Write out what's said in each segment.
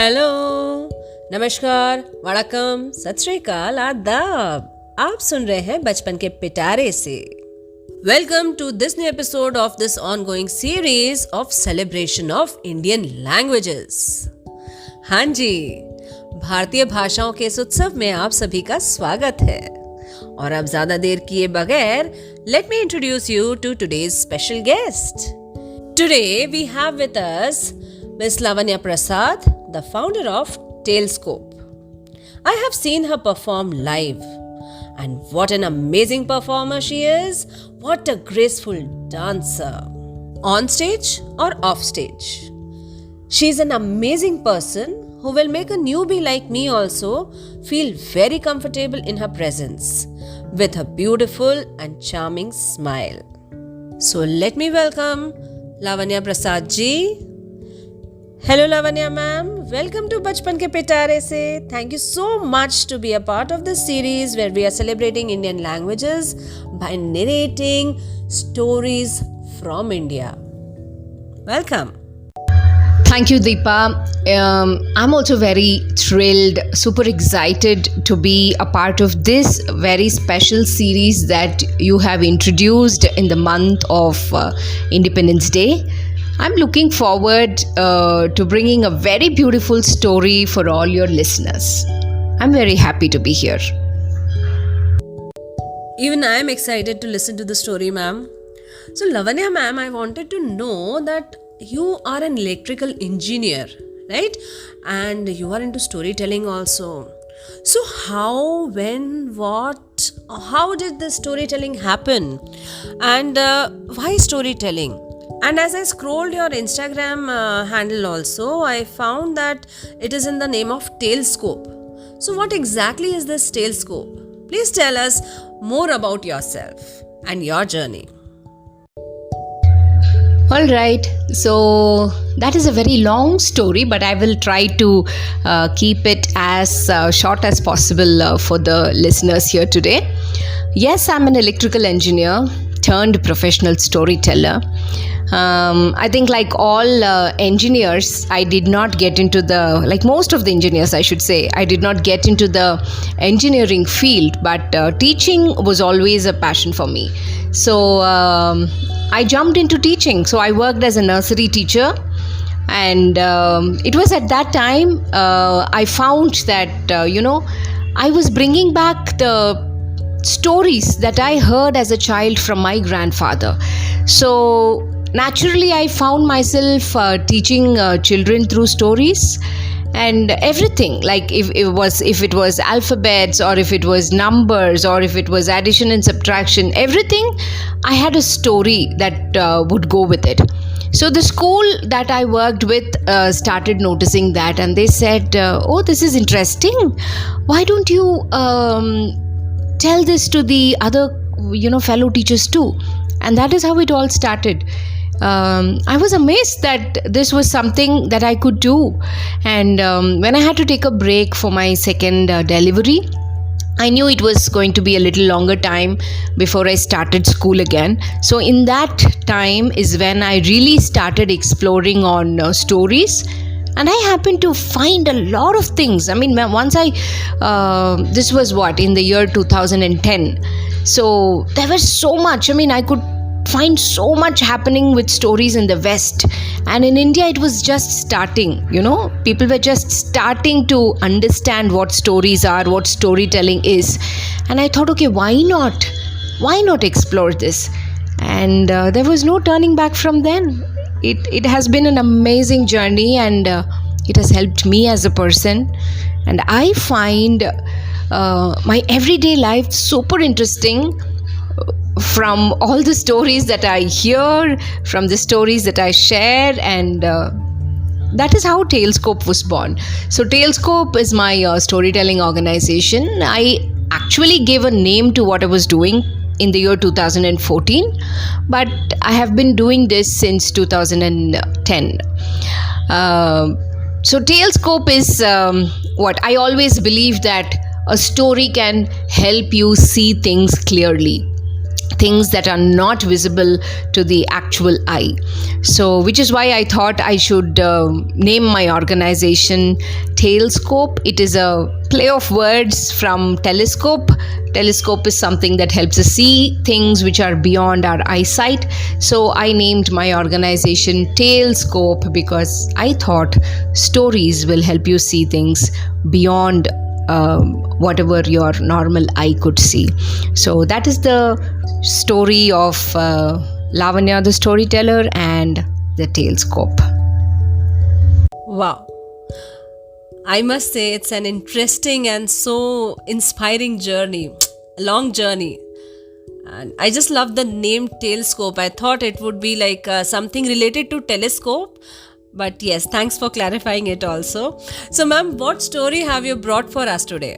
Hello, नमस्कार, वड़कम, सत श्री अकाल, आदाब। आप सुन रहे हैं बचपन के पिटारे से। Welcome to this new episode of this ongoing series of celebration of Indian languages. हाँ जी, भारतीय भाषाओं के इस उत्सव में आप सभी का स्वागत है। और अब ज्यादा देर किए बगैर let me introduce you to today's special guest. Today we have with us Miss Lavanya Prasad, the founder of Talescope. I have seen her perform live, and what an amazing performer she is! What a graceful dancer, on stage or off stage. She is an amazing person who will make a newbie like me also feel very comfortable in her presence with her beautiful and charming smile. So let me welcome Lavanya Prasad ji. Hello Lavanya ma'am, welcome to Bachpan ke Pitare se. Thank you so much to be a part of this series where we are celebrating Indian languages by narrating stories from India. Welcome. Thank you, Deepa. I'm also very thrilled, super excited to be a part of this very special series that you have introduced in the month of Independence Day. I'm looking forward to bringing a very beautiful story for all your listeners. I'm very happy to be here. Even I am excited to listen to the story, ma'am. So, Lavanya ma'am, I wanted to know that you are an electrical engineer, right? And you are into storytelling also. So, how, when, what, how did this storytelling happen? And why storytelling? And as I scrolled your Instagram handle also, I found that it is in the name of Talescope. So what exactly is this Talescope? Please tell us more about yourself and your journey. All right, so that is a very long story, but I will try to keep it as short as possible for the listeners here today. Yes, I'm an electrical engineer turned professional storyteller. I think like all engineers, I did not get into like most of the engineers I should say, I did not get into the engineering field, but teaching was always a passion for me. So I jumped into teaching. So I worked as a nursery teacher, and it was at that time I found that, I was bringing back the stories that I heard as a child from my grandfather. So naturally I found myself teaching children through stories and everything, like if it was alphabets, or if it was numbers, or if it was addition and subtraction, everything I had a story that would go with it. So the school that I worked with started noticing that, and they said, oh, this is interesting, why don't you tell this to the other fellow teachers too? And that is how it all started. I was amazed that this was something that I could do. And when I had to take a break for my second delivery, I knew it was going to be a little longer time before I started school again. So in that time is when I really started exploring on stories. And I happened to find a lot of things. I mean, once this was in the year 2010. So there was so much. I mean, I could find so much happening with stories in the West. And in India, it was just starting, people were just starting to understand what stories are, what storytelling is. And I thought, okay, why not? Why not explore this? And there was no turning back from then. It has been an amazing journey, and it has helped me as a person. And I find my everyday life super interesting, from all the stories that I hear, from the stories that I share, and that is how Talescope was born. So Talescope is my storytelling organization. I actually gave a name to what I was doing in the year 2014, but I have been doing this since 2010. So Talescope is I always believe that a story can help you see things clearly. things that are not visible to the actual eye. So, which is why I thought I should name my organization Tailscope. It is a play of words from telescope. Telescope is something that helps us see things which are beyond our eyesight. So, I named my organization Tailscope because I thought stories will help you see things beyond whatever your normal eye could see. So that is the story of Lavanya the storyteller and the Tailscope. Wow. I must say it's an interesting and so inspiring journey, a long journey. And I just love the name Tailscope. I thought it would be like something related to telescope. But yes, thanks for clarifying it also. So ma'am, what story have you brought for us today?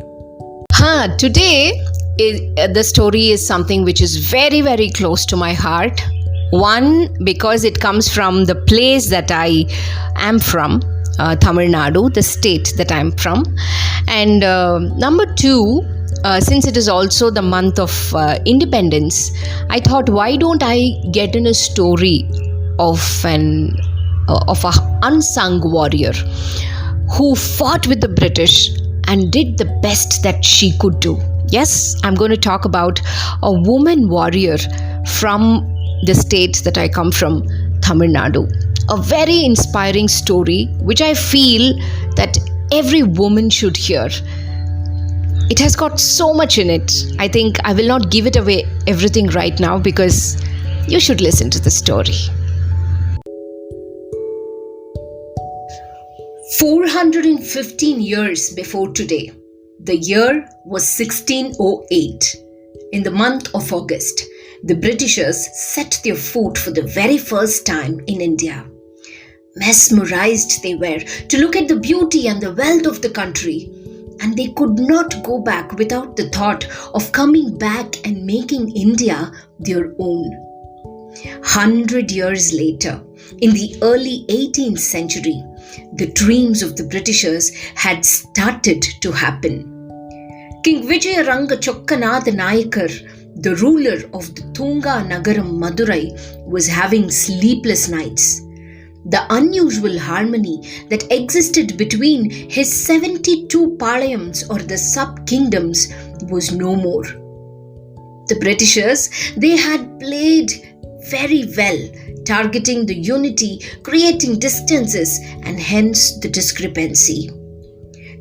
Today, the story is something which is very, very close to my heart. One, because it comes from the place that I am from, Tamil Nadu, the state that I'm from. And number two, since it is also the month of independence, I thought, why don't I get in a story of an unsung warrior who fought with the British and did the best that she could do. Yes, I'm going to talk about a woman warrior from the state that I come from, Tamil Nadu. A very inspiring story which I feel that every woman should hear. It has got so much in it. I think I will not give it away everything right now because you should listen to the story. 415 years before today, the year was 1608. In the month of August, the Britishers set their foot for the very first time in India. Mesmerized they were to look at the beauty and the wealth of the country, and they could not go back without the thought of coming back and making India their own. 100 years later, in the early 18th century, the dreams of the Britishers had started to happen. King Vijayaranga Chokkanatha Nayakar, the ruler of the Tunga Nagaram Madurai, was having sleepless nights. The unusual harmony that existed between his 72 palayams or the sub-kingdoms was no more. The Britishers, they had played very well, targeting the unity, creating distances, and hence the discrepancy.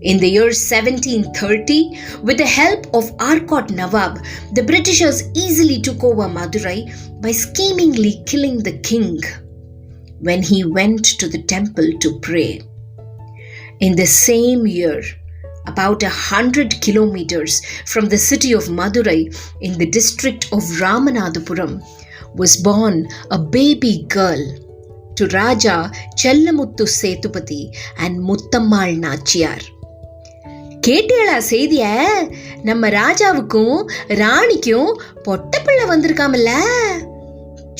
In the year 1730, with the help of Arcot Nawab, the Britishers easily took over Madurai by schemingly killing the king when he went to the temple to pray. In the same year, about 100 kilometers from the city of Madurai in the district of Ramanathapuram, was born a baby girl to Raja Chellamuthu Sethupathi and Muttammal Nachiar. கேட்டியளா செய்திய? நம்ம ராஜாவுக்கும் ராணிக்கும் பொட்டப்பிள்ளை வந்திருக்காமல்ல?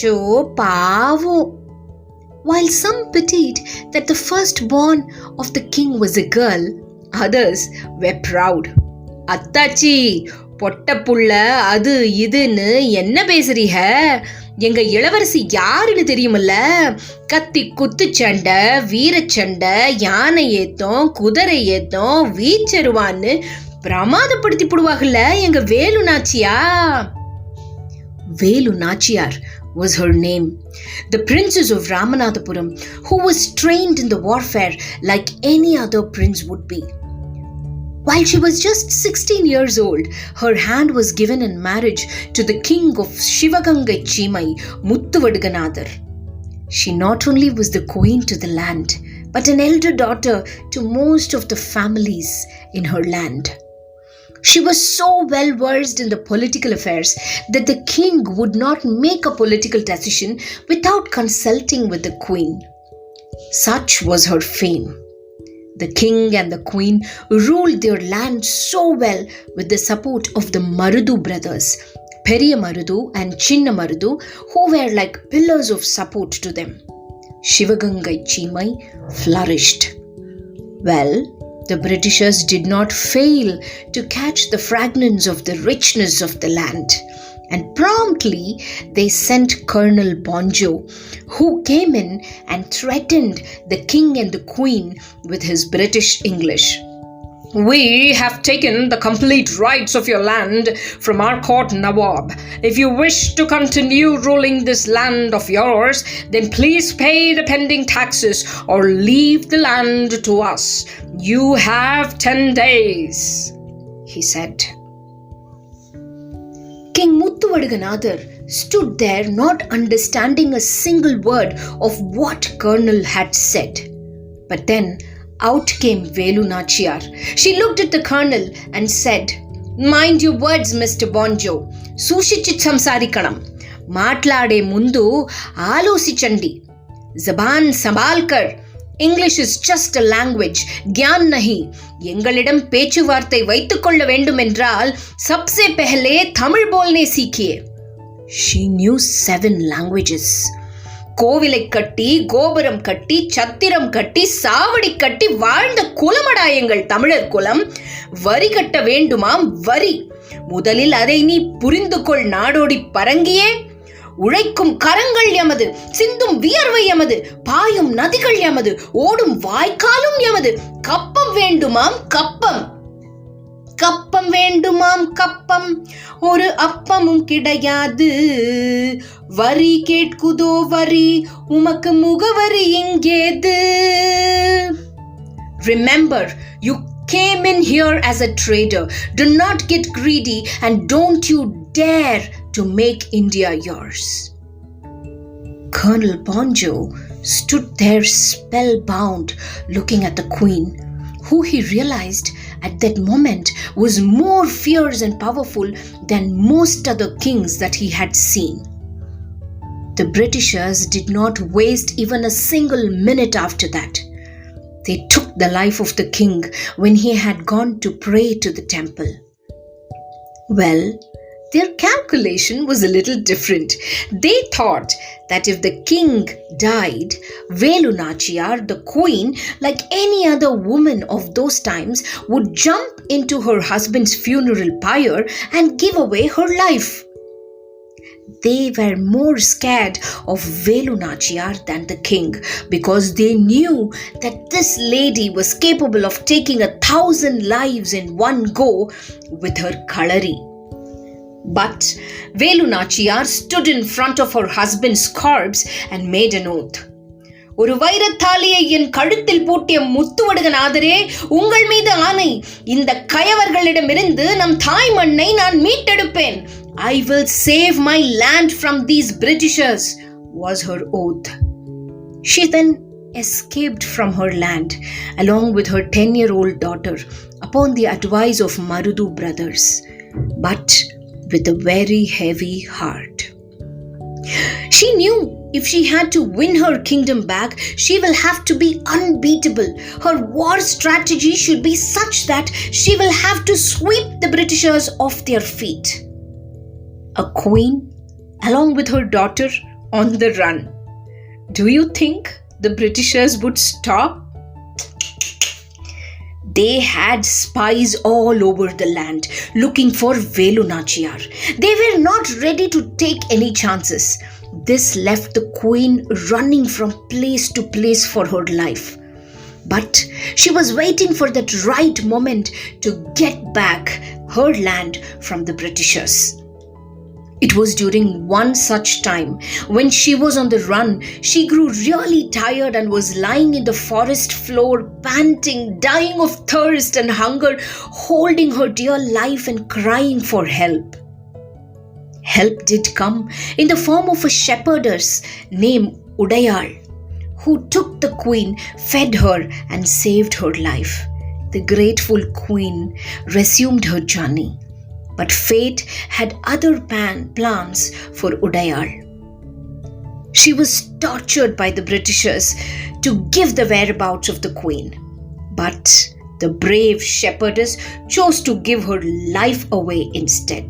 So பாவம். While some pitied that the firstborn of the king was a girl, others were proud. அத்தாச்சி, பொட்டப்புள்ள அது இதுன்னு என்ன பேசுறீங்க? எங்க இளவரசி யாருன்னு தெரியுமல்ல? கத்தி குத்து சண்டை, வீரச்சண்டை, யானை ஏத்தம், குதிரை ஏத்தம், வீச்சருவான்னு பிரமாதப்படுத்தி போடுவாங்கல்ல எங்க Velu நாச்சியா. Velu Nachiar was her name, the princess of Ramanathapuram, who was trained in the warfare like any other prince would be. While she was just 16 years old, her hand was given in marriage to the king of Shivagangai Chimai, Muttuvaduganathar. She not only was the queen to the land, but an elder daughter to most of the families in her land. She was so well versed in the political affairs that the king would not make a political decision without consulting with the queen. Such was her fame. The king and the queen ruled their land so well with the support of the Marudu brothers, Periya Marudu and Chinna Marudu, who were like pillars of support to them. Shivagangai Chimai flourished. Well, the Britishers did not fail to catch the fragrance of the richness of the land. And promptly they sent Colonel Bonjo, who came in and threatened the king and the queen with his British English. "We have taken the complete rights of your land from our court Nawab. If you wish to continue ruling this land of yours, then please pay the pending taxes or leave the land to us. You have 10 days, he said. King Muttuvaduganather stood there not understanding a single word of what Colonel had said. But then out came Velu Nachiar. She looked at the colonel and said, "Mind your words, Mr. Bonjo. Sushichit samsarikanam. Matlade mundu alochichandi. Zaban sambalkar. English is just a language. Gyan nahi. எங்களிடம் பேச்சுவார்த்தை வைத்துக் கொள்ள வேண்டும் என்றால் सबसे पहले தமிழ் बोलने सीखिए." She knew 7 languages. கோவிலை கட்டி, கோபுரம் கட்டி, சத்திரம் கட்டி, சாவடி கட்டி வாழ்ந்த குலமடா எங்கள் தமிழர் குலம். வரி கட்ட வேண்டுமாம், வரி. முதலில் அதை நீ புரிந்து கொள் நாடோடி பரங்கியே. உழைக்கும் கரங்கள் எமது, சிந்தும் வியர்வை எமது, பாயும் நதிகள் எமது, ஓடும் வாய்க்காலும் எமது. கப்பம் வேண்டுமாம், கப்பம். கப்பம் வேண்டுமாம், கப்பம். ஒரு அப்பமும் கிடையாது. வரி கேட்குதோ வரி, உமக்கு முகவரி எங்கேது? Remember, you came in here as a trader. Do not get greedy and don't you dare to make India yours. Colonel Bonjo stood there spellbound, looking at the queen, who he realized at that moment was more fierce and powerful than most other kings that he had seen. The Britishers did not waste even a single minute after that. They took the life of the king when he had gone to pray to the temple. Well, their calculation was a little different. They thought that if the king died, Velu Nachiar, the queen, like any other woman of those times, would jump into her husband's funeral pyre and give away her life. They were more scared of Velu Nachiar than the king, because they knew that this lady was capable of taking 1,000 lives in one go with her kalari. But Velu Nachiar stood in front of her husband's corpse and made an oath. "ஒரு வைரத்தாலியை என் கழுத்தில் பூட்டிய முத்துவடுகநாதரே, உங்கள் மீது ஆணை, இந்த கயவர்களிடமிருந்து நம் தாய் மண்ணை நான் மீட்டெடுப்பேன். I will save my land from these Britishers," was her oath. She then escaped from her land along with her 10-year-old daughter upon the advice of Marudu brothers, but with a very heavy heart. She knew if she had to win her kingdom back, she will have to be unbeatable. Her war strategy should be such that she will have to sweep the Britishers off their feet. A queen, along with her daughter, on the run. Do you think the Britishers would stop? They had spies all over the land looking for Velu Nachiar. They were not ready to take any chances. This left the queen running from place to place for her life. But she was waiting for that right moment to get back her land from the Britishers. It was during one such time when she was on the run, she grew really tired and was lying in the forest floor, panting, dying of thirst and hunger, holding her dear life and crying for help. Help did come in the form of a shepherdess named Udayal, who took the queen, fed her and saved her life. The grateful queen resumed her journey. But fate had other plans for Udayal. She was tortured by the Britishers to give the whereabouts of the queen. But the brave shepherdess chose to give her life away instead.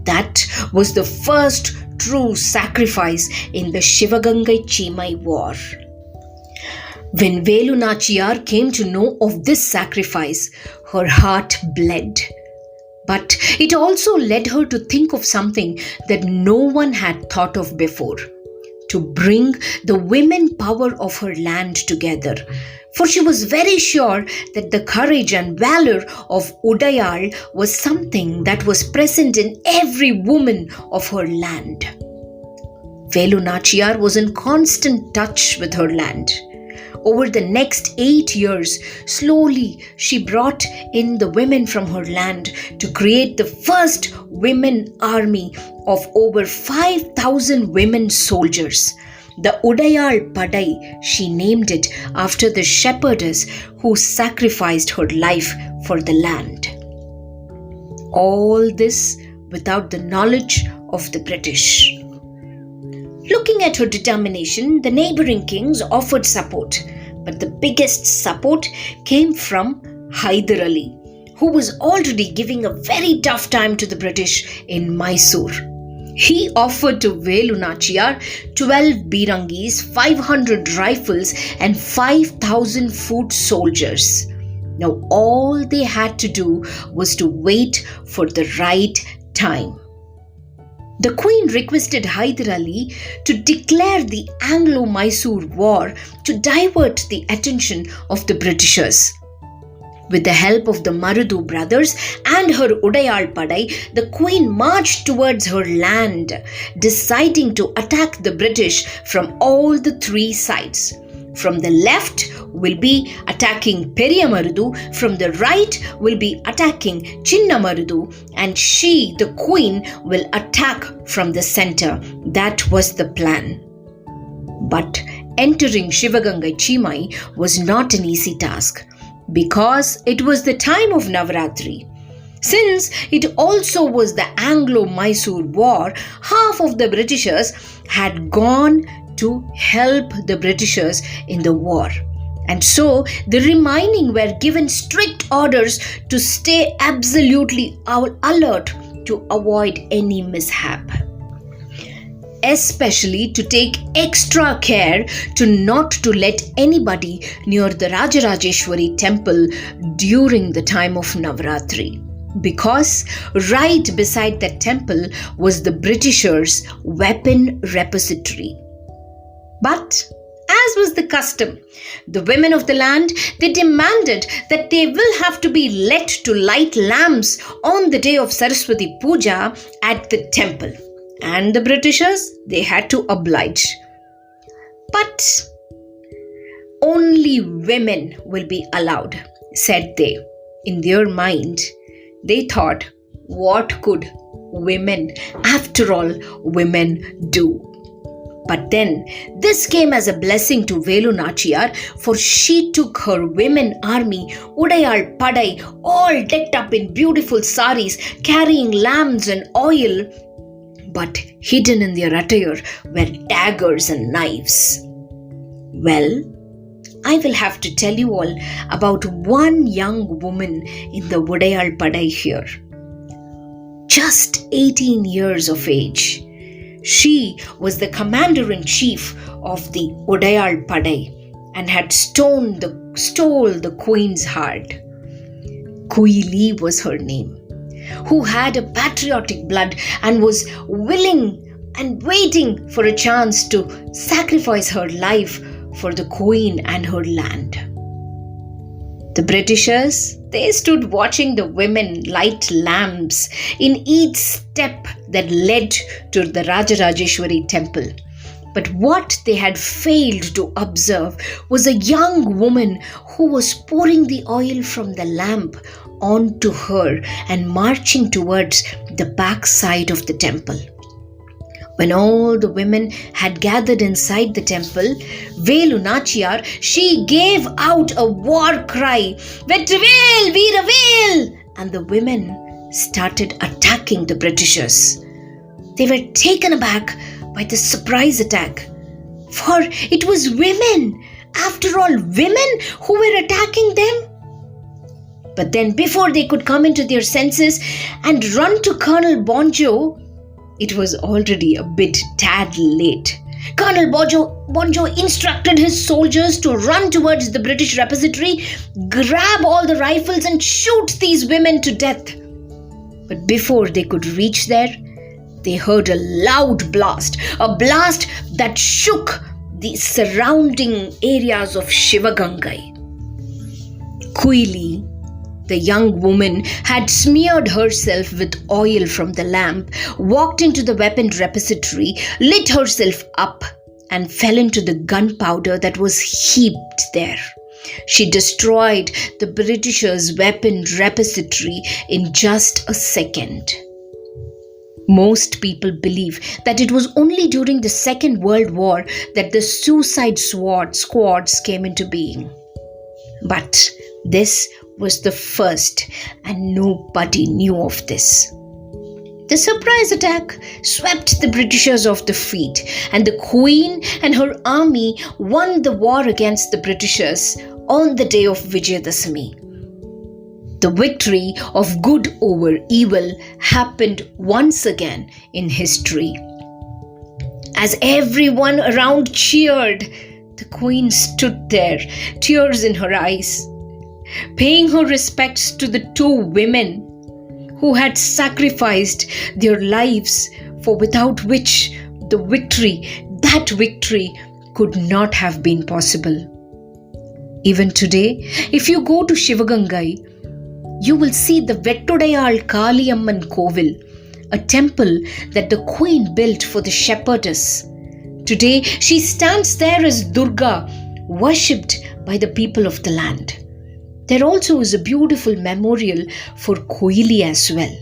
That was the first true sacrifice in the Shivagangai Chimai war. When Velu Nachiar came to know of this sacrifice, her heart bled. But it also led her to think of something that no one had thought of before: to bring the women power of her land together. For she was very sure that the courage and valor of Udayal was something that was present in every woman of her land. Velu Nachiar was in constant touch with her land. Over the next 8 years, slowly she brought in the women from her land to create the first women army of over 5,000 women soldiers. The Udayal Padai, she named it after the shepherdess who sacrificed her life for the land. All this without the knowledge of the British. Looking at her determination, the neighboring kings offered support, but the biggest support came from Hyder Ali, who was already giving a very tough time to the British in Mysore. He offered to Velu Nachiar 12 birangis, 500 rifles and 5,000 foot soldiers. Now all they had to do was to wait for the right time. The Queen requested Hyder Ali to declare the Anglo-Mysore War to divert the attention of the Britishers. With the help of the Marudu brothers and her Udayal Padai, the Queen marched towards her land, deciding to attack the British from all the three sides. From the left will be attacking Periya Marudu, from the right will be attacking Chinna Marudu, and she, the Queen, will attack from the center. That was the plan. But entering Shivagangai Chimai was not an easy task, because it was the time of Navratri. Since it also was the Anglo-Mysore War, half of the Britishers had gone to help the Britishers in the war. And so the remaining were given strict orders to stay absolutely alert to avoid any mishap. Especially to take extra care not to let anybody near the Rajarajeshwari temple during the time of Navratri. Because right beside that temple was the Britishers' weapon repository. But as was the custom, the women of the land, they demanded that they will have to be let to light lamps on the day of Saraswati Puja at the temple. And the Britishers, they had to oblige. But only women will be allowed, said they. In their mind, they thought, what could women, after all, women do? But then, this came as a blessing to Velu Nachiar, for she took her women army, Udayal Padai, all decked up in beautiful saris, carrying lamps and oil. But hidden in their attire were daggers and knives. Well, I will have to tell you all about one young woman in the Udayal Padai here. Just 18 years of age. She was the commander-in-chief of the Udayal Padai and had stole the queen's heart. Kuili was her name, who had a patriotic blood and was willing and waiting for a chance to sacrifice her life for the queen and her land. The Britishers, they stood watching the women light lamps in each step that led to the Rajarajeshwari temple. But what they had failed to observe was a young woman who was pouring the oil from the lamp onto her and marching towards the back side of the temple. When all the women had gathered inside the temple, Velu Nachiar, she gave out a war cry, "Vetravel, Veeravel!" And the women started attacking the Britishers. They were taken aback by the surprise attack, for it was women, after all, women who were attacking them. But then before they could come into their senses and run to Colonel Bonjo, it was already a bit tad late. Colonel Bonjo instructed his soldiers to run towards the British repository, grab all the rifles and shoot these women to death. But before they could reach there, they heard a loud blast, a blast that shook the surrounding areas of Shivagangai. Quickly, the young woman had smeared herself with oil from the lamp, walked into the weapon repository, lit herself up, and fell into the gunpowder that was heaped there. She destroyed the Britishers' weapon repository in just a second. Most people believe that it was only during the Second World War that the suicide squads came into being. But this was the first, and nobody knew of this. The surprise attack swept the Britishers off their feet, and the Queen and her army won the war against the Britishers on the day of Vijayadashami. The victory of good over evil happened once again in history. As everyone around cheered, the Queen stood there, tears in her eyes, paying her respects to the two women who had sacrificed their lives, for without which that victory could not have been possible. Even today, if you go to Shivagangai, you will see the Vettudayal Kaliyamman Kovil, a temple that the Queen built for the shepherdess. Today, she stands there as Durga, worshipped by the people of the land. There also is a beautiful memorial for Koili as well.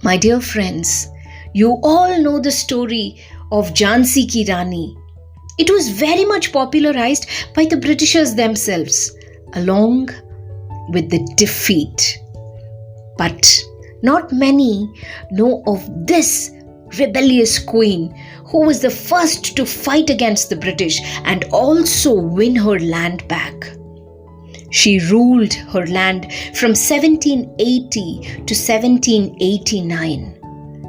My dear friends, you all know the story of Jhansi Ki Rani. It was very much popularized by the Britishers themselves, along with the defeat. But not many know of this rebellious queen who was the first to fight against the British and also win her land back. She ruled her land from 1780 to 1789.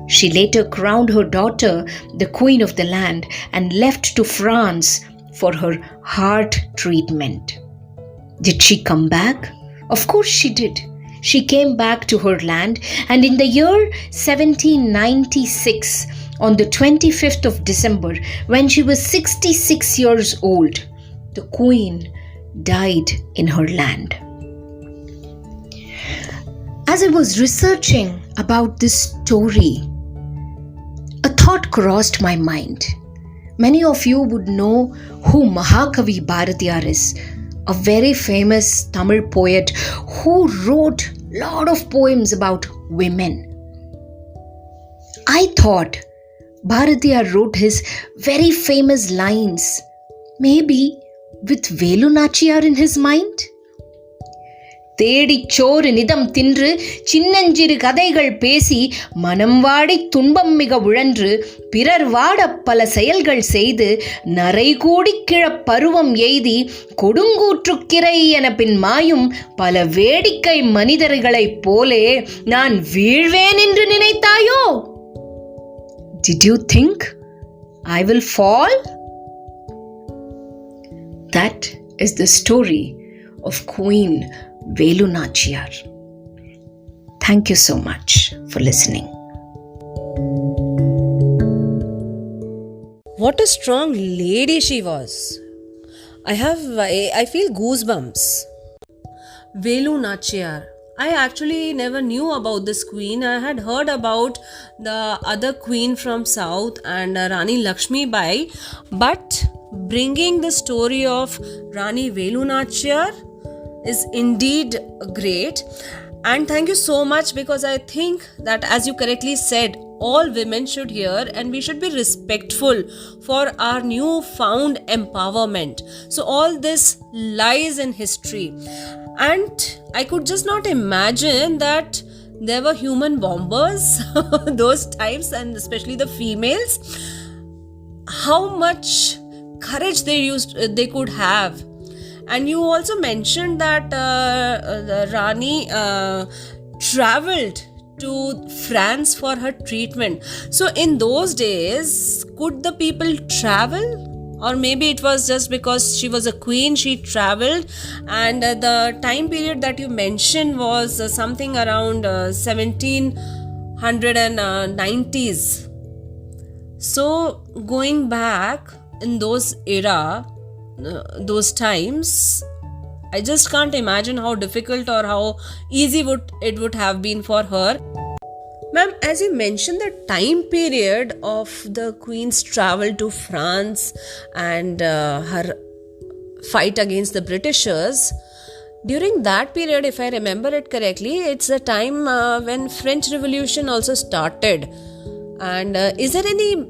She later crowned her daughter the Queen of the land and left to France for her heart treatment. Did she come back? Of course she did. She came back to her land, and in the year 1796, on the 25th of December, when she was 66 years old, the Queen died in her land. As I was researching about this story, a thought crossed my mind. Many of you would know who Mahakavi Bharatiyar is, a very famous Tamil poet who wrote a lot of poems about women. I thought Bharatiyar wrote his very famous lines, maybe with Velu Nachiar in his mind. தேடிச் சோறு நிதம் தின்று சின்னஞ்சிறு கதைகள் பேசி மனம் வாடி துன்பம் மிக உழன்று பிறர் வாடப் பல செயல்கள் செய்து நரைகூடிக் கிழப் பருவம் எய்தி கொடுங்கூற்றுக்கிரை என பின் மாயும் பல வேடிக்கை மனிதர்களைப் போலே நான் வீழ்வேன் என்று நினைத்தாயோ? Did you think I will fall? That is the story of Queen Velu Nachiar. Thank you so much for listening. What a strong lady she was. I feel goosebumps. Velu Nachiar. I actually never knew about this queen. I had heard about the other queen from south and Rani Lakshmi Bai, but bringing the story of Rani Velu Nachiar is indeed great. And thank you so much, because I think that, as you correctly said, all women should hear and we should be respectful for our newfound empowerment. So all this lies in history, and I could just not imagine that there were human bombers those times, and especially the females, how much courage they could have. And you also mentioned that Rani traveled to France for her treatment. So in those days, could the people travel Or maybe it was just because she was a queen, she traveled, and the time period that you mentioned was something around 1790s. So going back in those those times, I just can't imagine how difficult or how easy it would have been for her. Ma'am, as you mentioned the time period of the Queen's travel to France and her fight against the Britishers, during that period, if I remember it correctly, it's the time when French Revolution also started. And is there any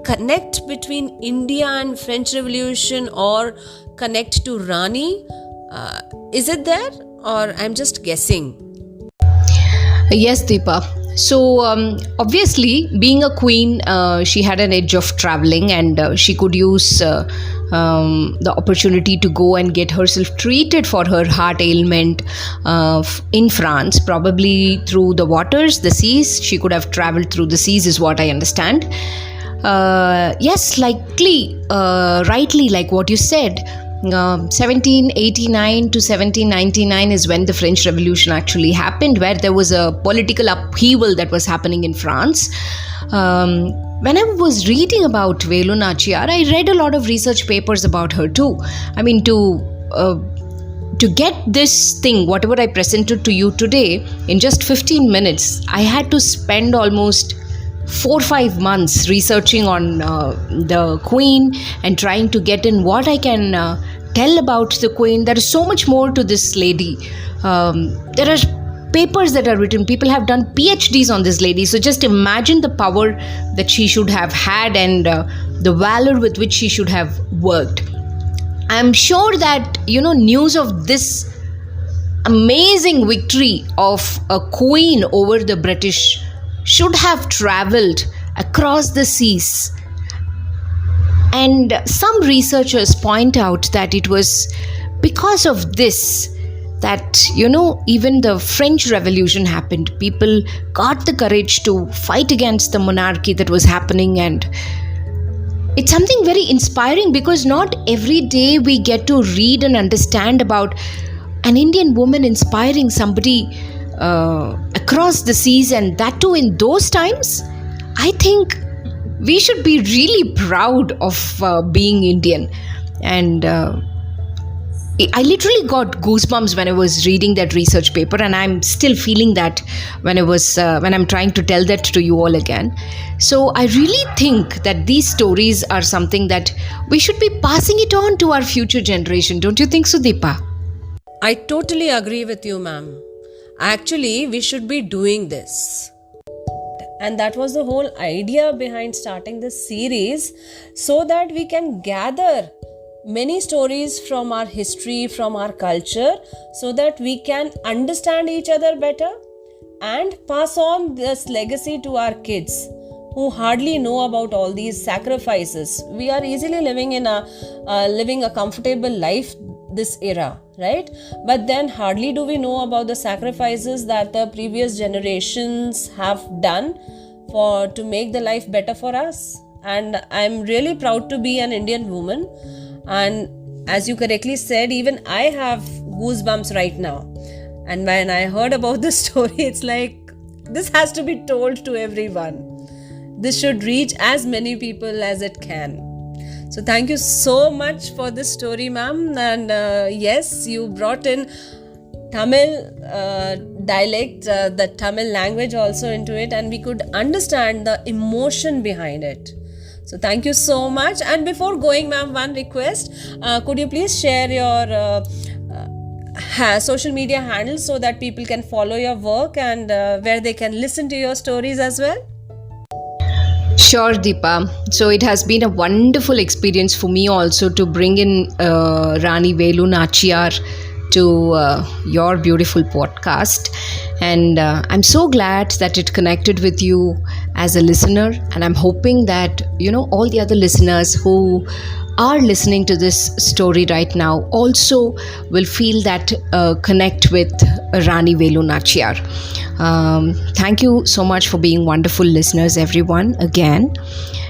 connect between India and French Revolution or connect to Rani? Is it there, or I'm just guessing? Yes, Deepa. So, obviously, being a queen, she had an edge of traveling, and she could use the opportunity to go and get herself treated for her heart ailment in France, probably through the waters, the seas. She could have traveled through the seas, is what I understand. Yes, rightly, like what you said. 1789 to 1799 is when the French Revolution actually happened, where there was a political upheaval that was happening in France. When I was reading about Velu Nachiar, I read a lot of research papers about her too. I mean, to get this thing, whatever I presented to you today, in just 15 minutes, I had to spend almost 4-5 months researching on the Queen and trying to get in what I can tell about the Queen. There is so much more to this lady. There are papers that are written. People have done PhDs on this lady. So just imagine the power that she should have had and the valor with which she should have worked. I'm sure that, news of this amazing victory of a queen over the British should have traveled across the seas. And some researchers point out that it was because of this that, even the French Revolution happened. People got the courage to fight against the monarchy that was happening, and it's something very inspiring because not every day we get to read and understand about an Indian woman inspiring somebody across the seas, and that too in those times. I think we should be really proud of being Indian. And I literally got goosebumps when I was reading that research paper, and I'm still feeling that when I'm trying to tell that to you all again. So I really think that these stories are something that we should be passing it on to our future generation. Don't you think so, Deepa? I totally agree with you, ma'am. Actually, we should be doing this. And that was the whole idea behind starting this series, so that we can gather many stories from our history, from our culture, so that we can understand each other better and pass on this legacy to our kids who hardly know about all these sacrifices. We are easily living a comfortable life this era, right? But then hardly do we know about the sacrifices that the previous generations have done to make the life better for us. And I'm really proud to be an Indian woman. And as you correctly said, even I have goosebumps right now. And when I heard about this story, it's like, this has to be told to everyone. This should reach as many people as it can. So thank you so much for this story, ma'am. And yes, you brought in Tamil dialect, the Tamil language also into it, and we could understand the emotion behind it. So thank you so much. And before going, ma'am, one request. Could you please share your social media handles so that people can follow your work and where they can listen to your stories as well? Sure, Deepa. So it has been a wonderful experience for me also to bring in Rani Velu Nachiar to your beautiful podcast. And I'm so glad that it connected with you as a listener. And I'm hoping that, all the other listeners who are listening to this story right now also will feel that connect with Rani Velu Nachiar. Thank you so much for being wonderful listeners, everyone, again.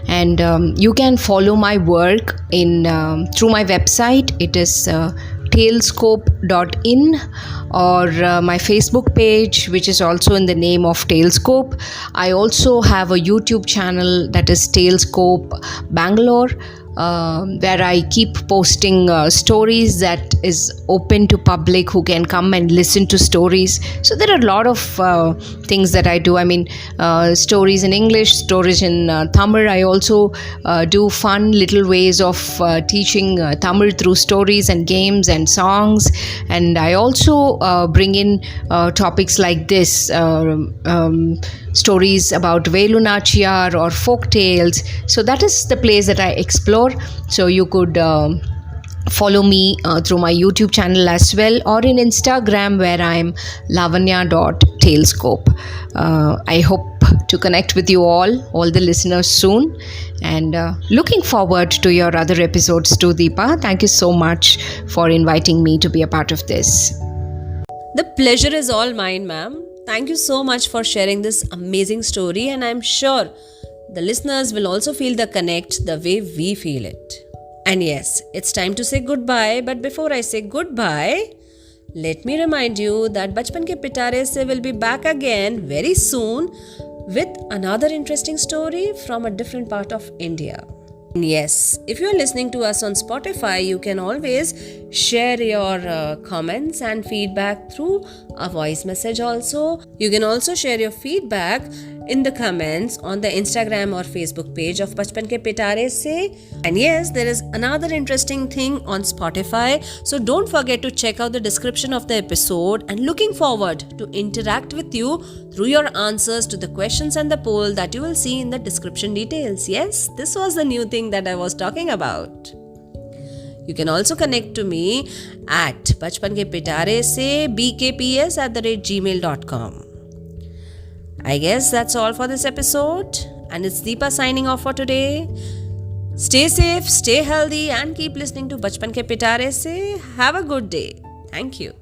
And you can follow my work through my website. It is talescope.in, or my Facebook page, which is also in the name of Talescope. I also have a YouTube channel that is Talescope Bangalore, where I keep posting stories that is open to public who can come and listen to stories. So there are a lot of things that I do. I mean, stories in English, stories in Tamil. I also do fun little ways of teaching Tamil through stories and games and songs. And I also bring in topics like this, stories about Velu Nachiar or folk tales. So that is the place that I explore. So you could follow me through my YouTube channel as well, or in Instagram, where I'm lavanya.talescope. I hope to connect with you all the listeners soon, and looking forward to your other episodes too, Deepa. Thank you so much for inviting me to be a part of this. The pleasure is all mine, ma'am. Thank you so much for sharing this amazing story, and I'm sure the listeners will also feel the connect the way we feel it. And yes, it's time to say goodbye, but before I say goodbye, let me remind you that Bachpan Ke Pitare Se will be back again very soon with another interesting story from a different part of India. And yes, if you are listening to us on Spotify, you can always share your comments and feedback through a voice message also. You can also share your feedback in the comments on the Instagram or Facebook page of Bachpan Ke Pitare Se. And yes, there is another interesting thing on Spotify, so don't forget to check out the description of the episode, and looking forward to interact with you through your answers to the questions and the poll that you will see in the description details. Yes, this was the new thing that I was talking about. You can also connect to me at bachpankepitare@gmail.com. I guess that's all for this episode, and it's Deepa signing off for today. Stay safe, stay healthy, and keep listening to Bachpan Ke Pitare Se. Have a good day. Thank you.